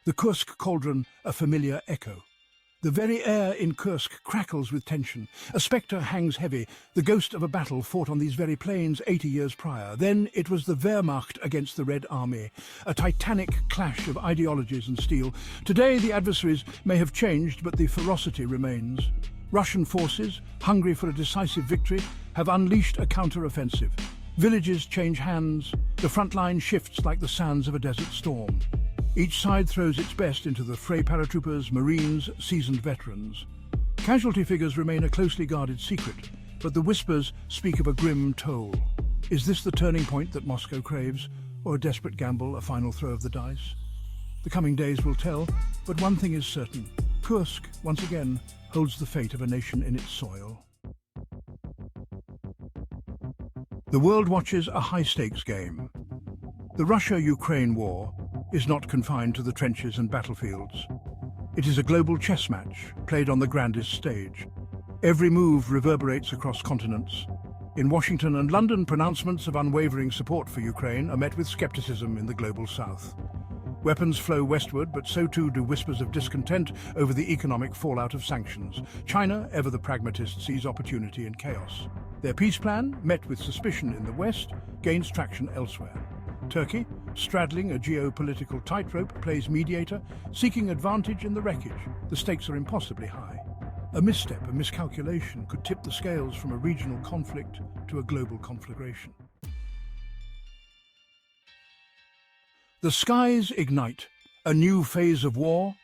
The Kursk cauldron, a familiar echo. The very air in Kursk crackles with tension. A spectre hangs heavy, the ghost of a battle fought on these very plains 80 years prior. Then it was the Wehrmacht against the Red Army, a titanic clash of ideologies and steel. Today the adversaries may have changed, but the ferocity remains. Russian forces, hungry for a decisive victory, have unleashed a counter-offensive. Villages change hands, the front line shifts like the sands of a desert storm. Each side throws its best into the fray: paratroopers, marines, seasoned veterans. Casualty figures remain a closely guarded secret, but the whispers speak of a grim toll. Is this the turning point that Moscow craves, or a desperate gamble, a final throw of the dice? The coming days will tell, but one thing is certain. Kursk, once again, holds the fate of a nation in its soil. The world watches a high-stakes game. The Russia-Ukraine war is not confined to the trenches and battlefields. It is a global chess match, played on the grandest stage. Every move reverberates across continents. In Washington and London, pronouncements of unwavering support for Ukraine are met with skepticism in the global south. Weapons flow westward, but so too do whispers of discontent over the economic fallout of sanctions. China, ever the pragmatist, sees opportunity in chaos. Their peace plan, met with suspicion in the West, gains traction elsewhere. Turkey, straddling a geopolitical tightrope, plays mediator, seeking advantage in the wreckage. The stakes are impossibly high. A misstep, a miscalculation, could tip the scales from a regional conflict to a global conflagration. The skies ignite. A new phase of war.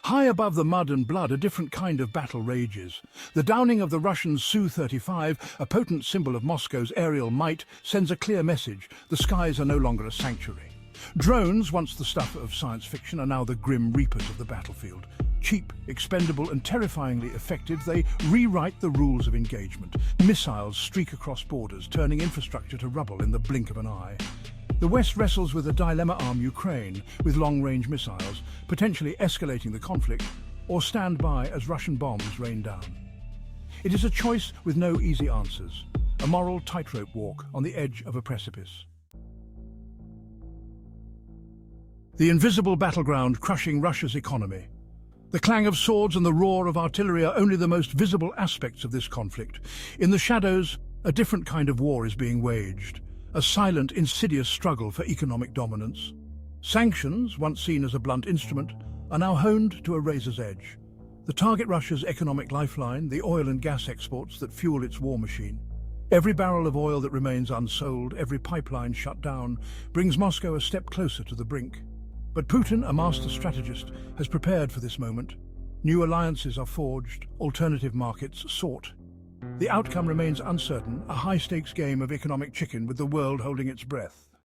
High above the mud and blood, a different kind of battle rages. The downing of the Russian Su-35, a potent symbol of Moscow's aerial might, sends a clear message. The skies are no longer a sanctuary. Drones, once the stuff of science fiction, are now the grim reapers of the battlefield. Cheap, expendable and terrifyingly effective, they rewrite the rules of engagement. Missiles streak across borders, turning infrastructure to rubble in the blink of an eye. The West wrestles with a dilemma: arm Ukraine with long-range missiles, potentially escalating the conflict, or stand by as Russian bombs rain down. It is a choice with no easy answers, a moral tightrope walk on the edge of a precipice. The invisible battleground crushing Russia's economy. The clang of swords and the roar of artillery are only the most visible aspects of this conflict. In the shadows, a different kind of war is being waged. A silent, insidious struggle for economic dominance. Sanctions, once seen as a blunt instrument, are now honed to a razor's edge. They target Russia's economic lifeline, the oil and gas exports that fuel its war machine. Every barrel of oil that remains unsold, every pipeline shut down, brings Moscow a step closer to the brink. But Putin, a master strategist, has prepared for this moment. New alliances are forged, alternative markets sought. The outcome remains uncertain, a high-stakes game of economic chicken with the world holding its breath.